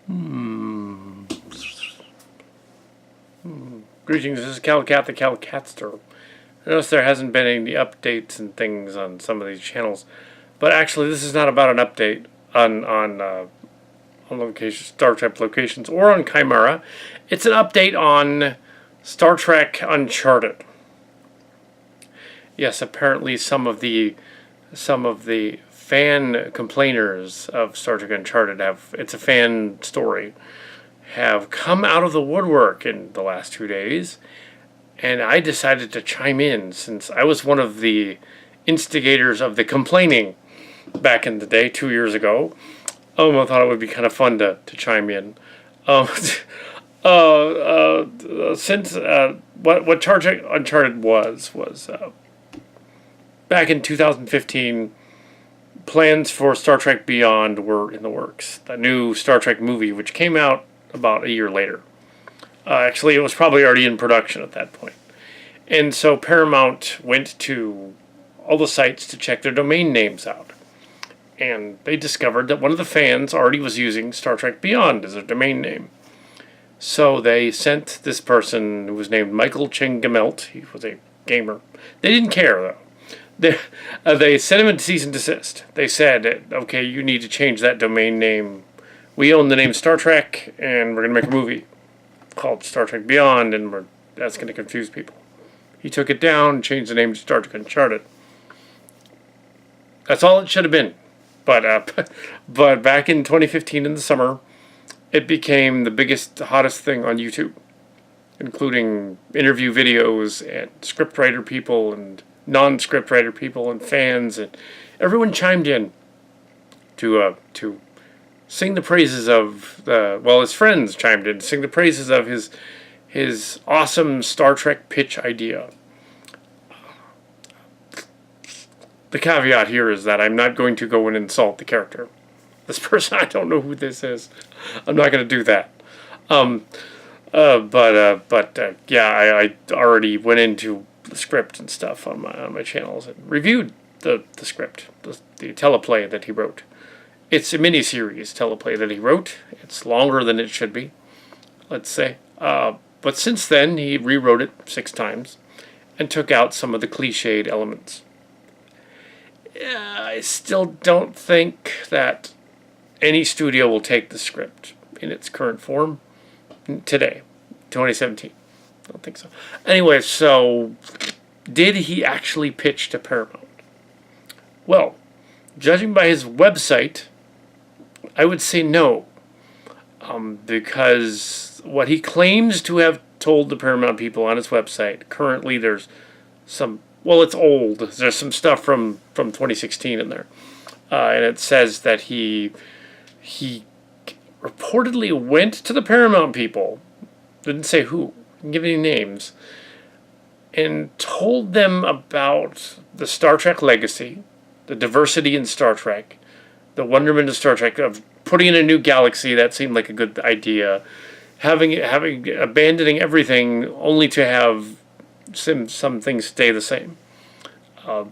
Greetings, this is Calicat the Calicatster. I notice there hasn't been any updates and things on some of these channels, but actually this is not about an update on locations, Star Trek locations, or on Chimera. It's an update on Star Trek Uncharted. Yes, apparently some of the fan complainers of Star Trek Uncharted it's a fan story, have come out of the woodwork in the last 2 days, and I decided to chime in since I was one of the instigators of the complaining back in the day, 2 years ago. I thought it would be kind of fun to chime in. Since what Star Trek Uncharted was back in 2015, plans for Star Trek Beyond were in the works. The new Star Trek movie, which came out about a year later. Actually, it was probably already in production at that point. And so Paramount went to all the sites to check their domain names out. And they discovered that one of the fans already was using Star Trek Beyond as a domain name. So they sent this person who was named Michael Chengamelt. He was a gamer. They didn't care, though. They sent him a cease and desist. They said, okay, you need to change that domain name. We own the name Star Trek, and we're going to make a movie called Star Trek Beyond, and that's going to confuse people. He took it down and changed the name to Star Trek Uncharted. That's all it should have been. But back in 2015 in the summer, it became the biggest, hottest thing on YouTube, including interview videos and scriptwriter people and non-scriptwriter people and fans, and everyone chimed in to sing the praises of his friends chimed in to sing the praises of his awesome Star Trek pitch idea. The caveat here is that I'm not going to go and insult the character. This person, I don't know who this is. I'm not going to do that. I already went into the script and stuff on my channels and reviewed the script, the teleplay that he wrote. It's a mini-series teleplay that he wrote. It's longer than it should be, let's say. But since then, he rewrote it 6 times and took out some of the cliched elements. I still don't think that any studio will take the script in its current form today, 2017. I don't think so. Anyway, so did he actually pitch to Paramount? Well, judging by his website, I would say no. Because what he claims to have told the Paramount people on his website, currently there's some, well, it's old. There's some stuff from 2016 in there. And it says that he reportedly went to the Paramount people, didn't say who, didn't give any names, and told them about the Star Trek legacy, the diversity in Star Trek, the wonderment of Star Trek, of putting in a new galaxy. That seemed like a good idea. Abandoning everything only to have some things stay the same. The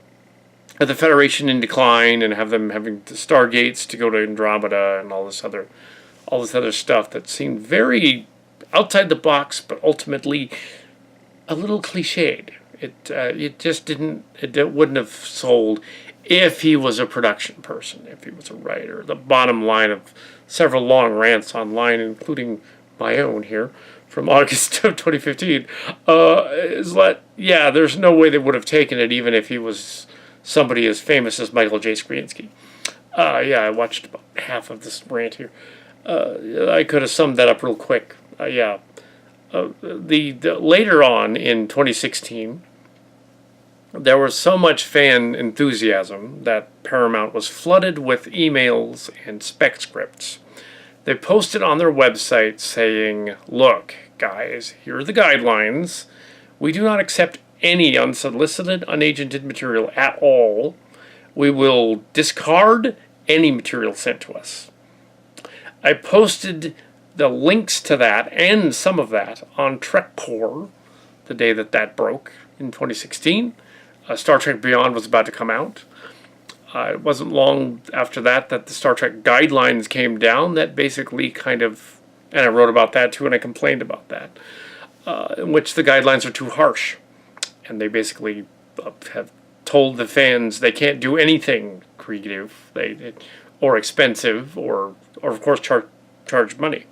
Federation in decline, and have them having the Stargates to go to Andromeda and all this other stuff that seemed very outside the box, but ultimately a little cliched. It just didn't. It wouldn't have sold if he was a production person, if he was a writer. The bottom line of several long rants online, including my own here from August of 2015, is that, yeah, there's no way they would have taken it even if he was somebody as famous as Michael J. Skrinsky. I watched about half of this rant here. I could have summed that up real quick. Later on in 2016, there was so much fan enthusiasm that Paramount was flooded with emails and spec scripts. They posted on their website saying, look, guys, here are the guidelines. We do not accept any unsolicited, unagented material at all. We will discard any material sent to us. I posted the links to that and some of that on TrekCore the day that broke in 2016. Star Trek Beyond was about to come out. It wasn't long after that the Star Trek guidelines came down that basically kind of, and I wrote about that too, and I complained about that, in which the guidelines are too harsh, and they basically have told the fans they can't do anything creative, or expensive, or of course charge money.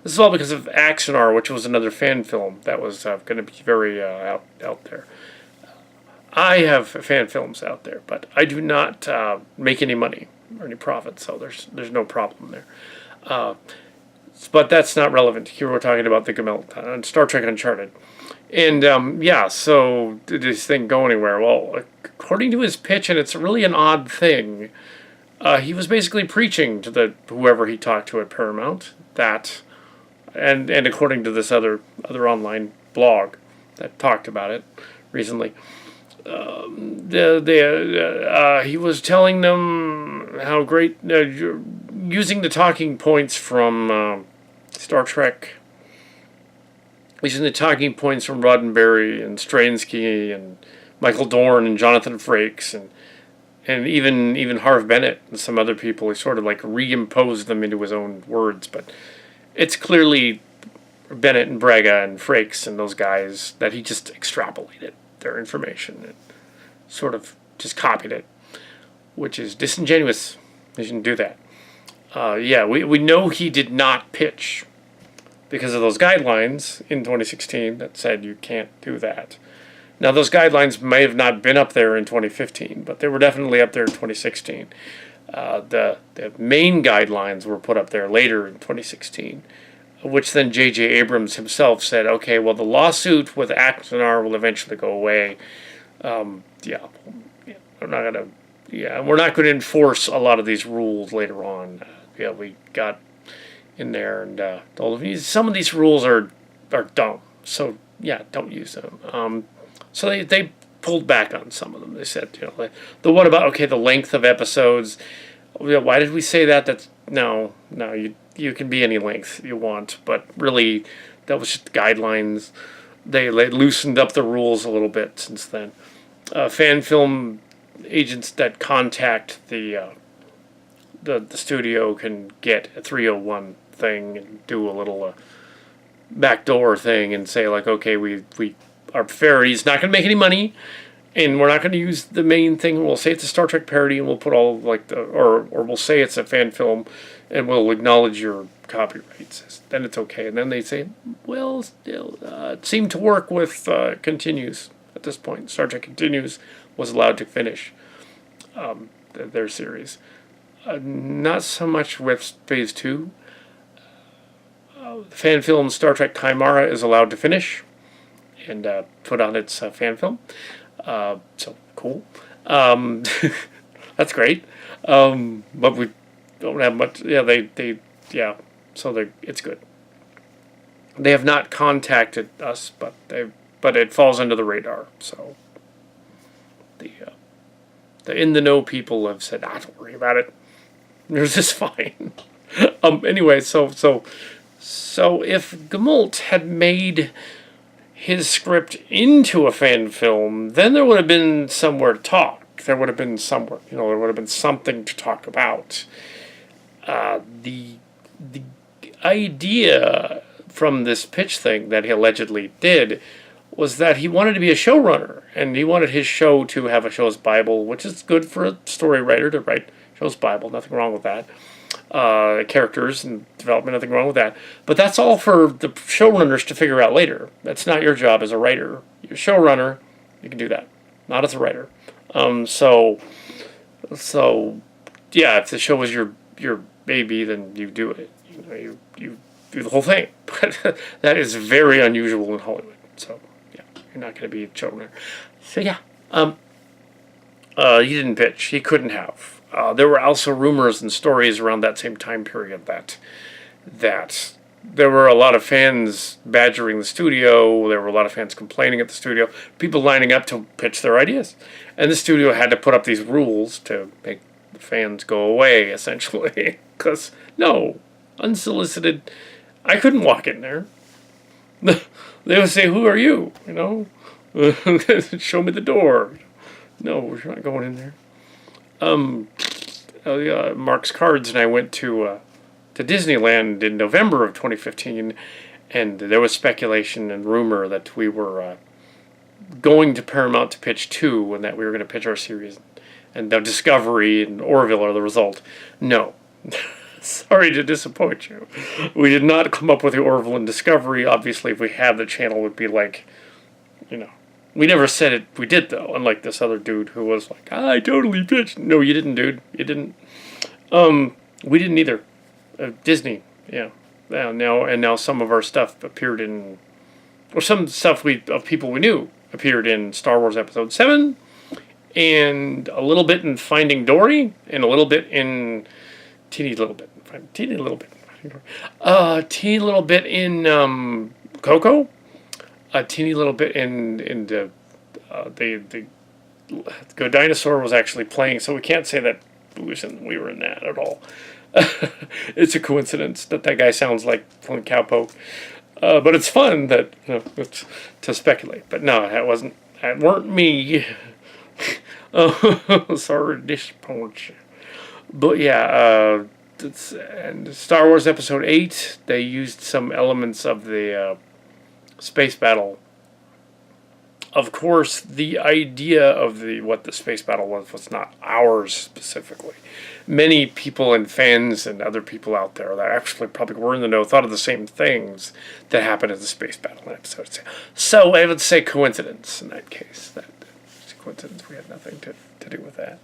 This is all because of Axanar, which was another fan film that was going to be very out there. I have fan films out there, but I do not make any money or any profit, so there's no problem there. But that's not relevant. Here we're talking about the Gamel, Star Trek Uncharted. And so did this thing go anywhere? Well, according to his pitch, and it's really an odd thing, he was basically preaching to whoever he talked to at Paramount that, and according to this other online blog that talked about it recently, he was telling them how great, using the talking points from Star Trek, using the talking points from Roddenberry and Straczynski and Michael Dorn and Jonathan Frakes and even Harv Bennett and some other people. He sort of like reimposed them into his own words, but it's clearly Bennett and Braga and Frakes and those guys that he just extrapolated their information and sort of just copied it, which is disingenuous. He shouldn't do that. We know he did not pitch because of those guidelines in 2016 that said you can't do that. Now, those guidelines may have not been up there in 2015, but they were definitely up there in 2016. The main guidelines were put up there later in 2016, which then J.J. Abrams himself said, okay, well, the lawsuit with Axanar will eventually go away. We're not going to enforce a lot of these rules later on. We got in there and told them some of these rules are dumb, so don't use them. So they pulled back on some of them. They said, the one about the length of episodes. Why did we say that? That's no, you can be any length you want, but really that was just guidelines. They loosened up the rules a little bit since then. Fan film agents that contact the studio can get a 301 thing and do a little backdoor thing and say okay, we our parodi's not going to make any money, and we're not going to use the main thing. We'll say it's a Star Trek parody, and we'll put all or we'll say it's a fan film, and we'll acknowledge your copyrights. Then it's okay. And then they say, well, still, it seemed to work with Continues at this point. Star Trek Continues was allowed to finish their series. Not so much with Phase 2. The fan film Star Trek Chimera is allowed to finish and put on its fan film. So cool. That's great. But we don't have much. So it's good. They have not contacted us, but it falls under the radar. So the in the know people have said, don't worry about it. Yours is fine. Anyway, so if Gamult had made his script into a fan film, then there would have been somewhere to talk. There would have been somewhere, there would have been something to talk about. The idea from this pitch thing that he allegedly did was that he wanted to be a showrunner, and he wanted his show to have a show's Bible, which is good for a story writer to write show's Bible. Nothing wrong with that. Characters and development, nothing wrong with that. But that's all for the showrunners to figure out later. That's not your job as a writer. You're a showrunner, you can do that. Not as a writer. So if the show is your baby, then you do it. You do the whole thing. But that is very unusual in Hollywood. So you're not going to be a showrunner. So he didn't pitch. He couldn't have. There were also rumors and stories around that same time period that there were a lot of fans badgering the studio. There were a lot of fans complaining at the studio. People lining up to pitch their ideas. And the studio had to put up these rules to make the fans go away, essentially. Because, unsolicited, I couldn't walk in there. They would say, who are you? Show me the door. No, we're not going in there. Mark's Cards and I went to Disneyland in November of 2015, and there was speculation and rumor that we were going to Paramount to pitch 2, and that we were going to pitch our series, and the Discovery and Orville are the result. No. Sorry to disappoint you. We did not come up with the Orville and Discovery. Obviously, if we had the channel, it would be like, we never said it. We did, though, unlike this other dude who was like, I totally pitched. No, you didn't, dude. You didn't. We didn't either. Disney, yeah. Now some of our stuff appeared in, or some stuff of people we knew appeared in Star Wars Episode 7, and a little bit in Finding Dory, and a little bit in teeny little bit in Coco, a teeny little bit in the Go Dinosaur was actually playing, so we can't say that we were in that at all. It's a coincidence that guy sounds like Clint Cowpoke, but it's fun that it's to speculate. But no, that weren't me. Oh, sorry to disappoint you. But yeah, and Star Wars Episode 8, they used some elements of the space battle. Of course, the idea of what the space battle was not ours specifically. Many people and fans and other people out there that actually probably were in the know thought of the same things that happened in the space battle in episode 6. So I would say coincidence in that case. That it's a coincidence. We had nothing to do with that.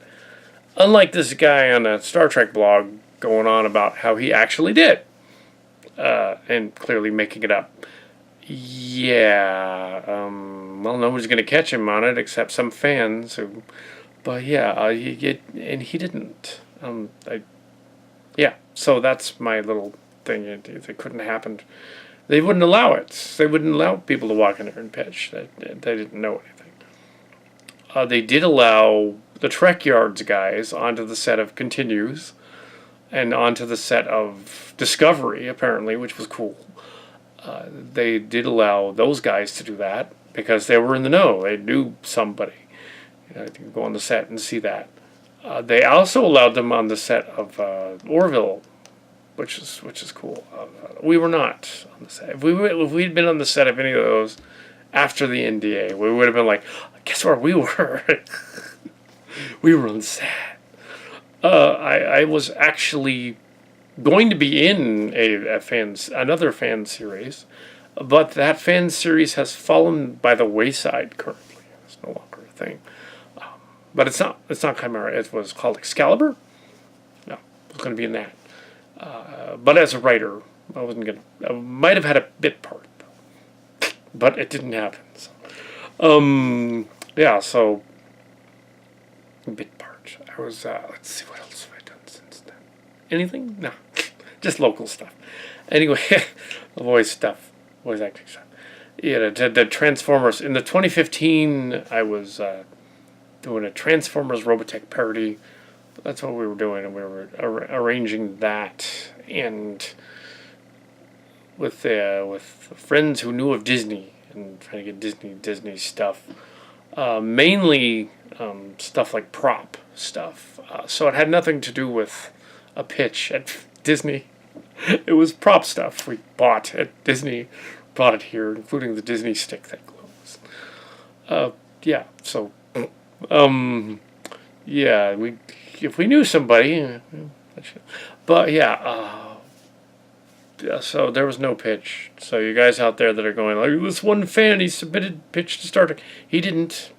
Unlike this guy on a Star Trek blog going on about how he actually did, and clearly making it up. Yeah, well, nobody's going to catch him on it except some fans. But yeah, and he didn't. So that's my little thing. If it couldn't happen, they wouldn't allow it. They wouldn't allow people to walk in there and pitch. They didn't know anything. They did allow the Trek Yards guys onto the set of Continues and onto the set of Discovery, apparently, which was cool. They did allow those guys to do that because they were in the know. They knew somebody. To go on the set and see that. They also allowed them on the set of Orville, which is cool. We were not on the set. If we'd been on the set of any of those after the NDA, we would have been like, guess where we were? We were on set. I was actually going to be in another fan series, but that fan series has fallen by the wayside currently. It's no longer a thing. But it's not Chimera. It was called Excalibur. No, I was going to be in that. But as a writer, I wasn't going to. I might have had a bit part, but it didn't happen. So, bit part. I was. Let's see, what else have I done since then? Anything? No, just local stuff. Anyway, voice stuff, voice acting stuff. Yeah, the Transformers in the 2015. I was. Doing a Transformers Robotech parody. That's what we were doing, and we were arranging that, and with friends who knew of Disney and trying to get Disney stuff, mainly stuff like prop stuff. So it had nothing to do with a pitch at Disney. It was prop stuff we bought at Disney, brought it here, including the Disney stick that glows. So. If we knew somebody, but so there was no pitch. So you guys out there that are going, like, this one fan, he submitted pitch to Star Trek. He didn't.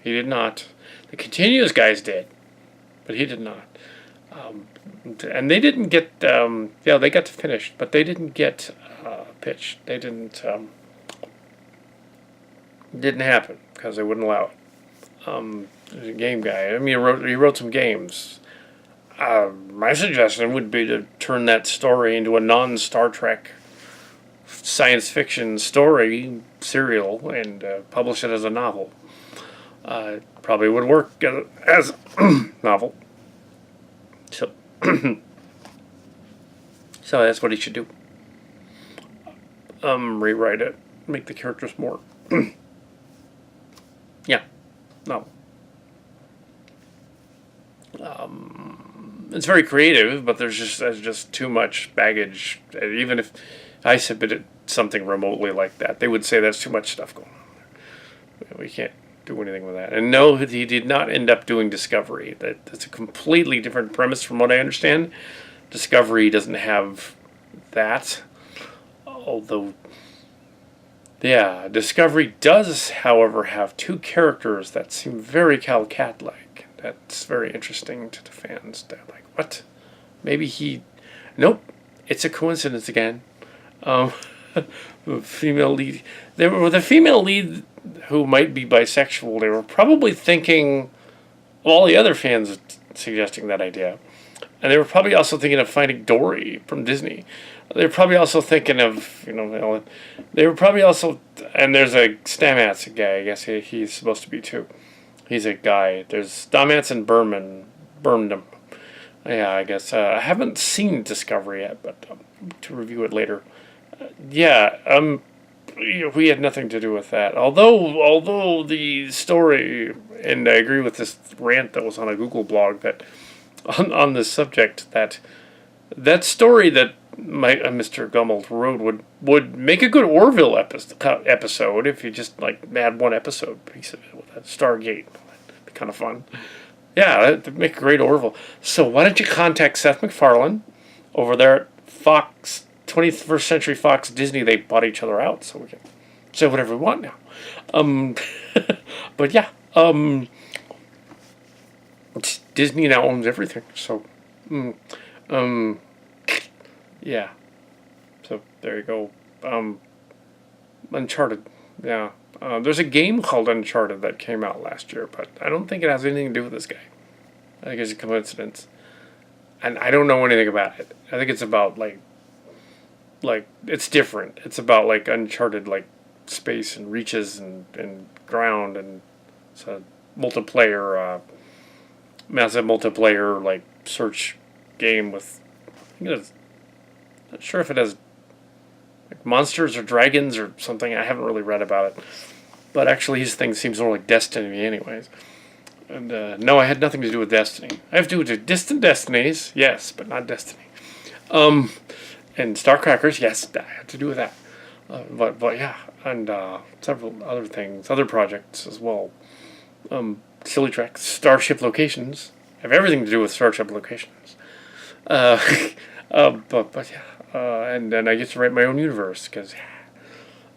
He did not. The Continuous guys did, but he did not. And they didn't get, they got to finish, but they didn't get pitch. They didn't happen because they wouldn't allow it. A game guy. I mean, he wrote some games. My suggestion would be to turn that story into a non-Star Trek science fiction story serial and publish it as a novel. Probably would work as a novel. So, so that's what he should do. Rewrite it, make the characters more. No. It's very creative, but there's just too much baggage. Even if I submitted something remotely like that, they would say that's too much stuff going on. We can't do anything with that. And no, he did not end up doing Discovery. That's a completely different premise from what I understand. Discovery doesn't have that. Although, yeah, Discovery does, however, have two characters that seem very Cal Cat-like. That's very interesting to the fans. They're like, what? Maybe he... Nope. It's a coincidence again. Female lead... With a female lead who might be bisexual, they were probably thinking... All the other fans suggesting that idea. And they were probably also thinking of Finding Dory from Disney. They were probably also thinking of, they were probably also... And there's a Stamets guy, I guess he's supposed to be too. He's a guy. There's Stamets and Burnham. Yeah, I guess. I haven't seen Discovery yet, but to review it later. We had nothing to do with that. Although the story, and I agree with this rant that was on a Google blog that on this subject, that story that Mr. Gummel wrote would make a good Orville episode if you just add one episode piece of it with that Stargate. That'd be kind of fun. Yeah, that'd make a great Orville. So why don't you contact Seth MacFarlane over there at Fox, 21st Century Fox Disney? They bought each other out, so we can say whatever we want now. But yeah, Disney now owns everything. So, yeah. So there you go. Uncharted. Yeah. There's a game called Uncharted that came out last year, but I don't think it has anything to do with this guy. I think it's a coincidence. And I don't know anything about it. I think it's about, it's different. It's about, Uncharted, space and reaches and ground, and it's a multiplayer, massive multiplayer, search game with, I think it has, not sure if it has monsters or dragons or something. I haven't really read about it. But actually, his thing seems more like Destiny anyways. And no, I had nothing to do with Destiny. I have to do with distant destinies, yes, but not Destiny. And Starcrackers, yes, I had to do with that. But yeah, and several other things, other projects as well. Silly Trek, Starship Locations. Have everything to do with Starship Locations. But yeah. And then I get to write my own universe, because...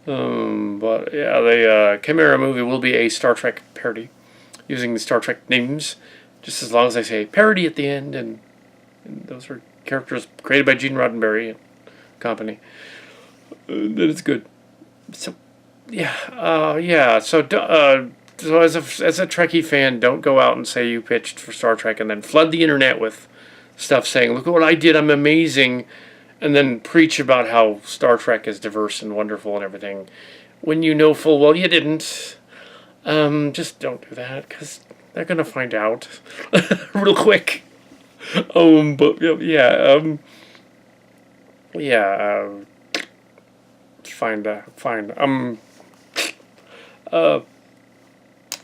but yeah, the Chimera movie will be a Star Trek parody, using the Star Trek names, just as long as I say parody at the end, and those are characters created by Gene Roddenberry and company. Then it's good. So, yeah, So as a Trekkie fan, don't go out and say you pitched for Star Trek and then flood the internet with stuff saying, look at what I did, I'm amazing, and then preach about how Star Trek is diverse and wonderful and everything, when you know full well you didn't. Just don't do that, because they're going to find out real quick. But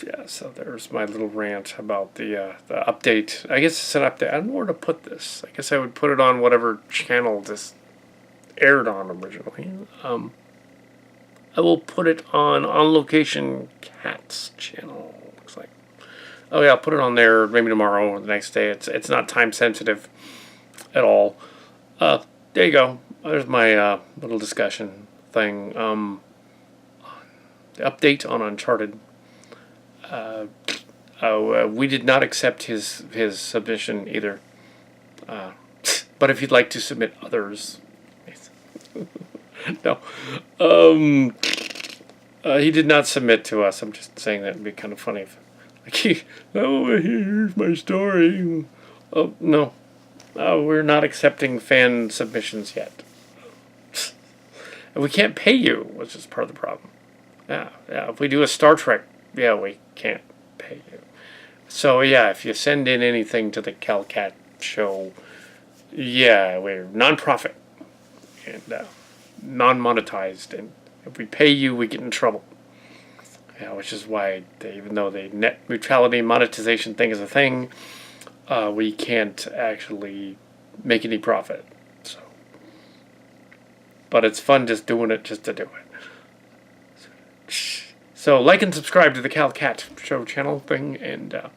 yeah, so there's my little rant about the update. I guess it's an update. I don't know where to put this. I guess I would put it on whatever channel this aired on originally. I will put it on Location Cat's channel, looks like. Oh yeah, I'll put it on there maybe tomorrow or the next day. It's not time sensitive at all. There you go. There's my little discussion thing. The update on Uncharted. We did not accept his submission either. But if you'd like to submit others, no. He did not submit to us. I'm just saying that would be kind of funny if, here's my story. Oh no, we're not accepting fan submissions yet. And we can't pay you, which is part of the problem. Yeah. If we do a Star Trek, we can't pay you. So yeah, if you send in anything to the CalCat show, we're non-profit and non-monetized, and if we pay you, we get in trouble. Yeah, which is why even though the net neutrality monetization thing is a thing, we can't actually make any profit. So, but it's fun just doing it just to do it. So like and subscribe to the Cal Cat Show channel thing, and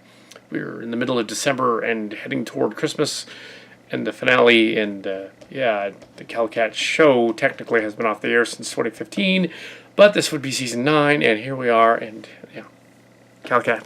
we're in the middle of December and heading toward Christmas and the finale, and yeah, the Cal Cat Show technically has been off the air since 2015, but this would be season 9, and here we are, and yeah, Cal Cat.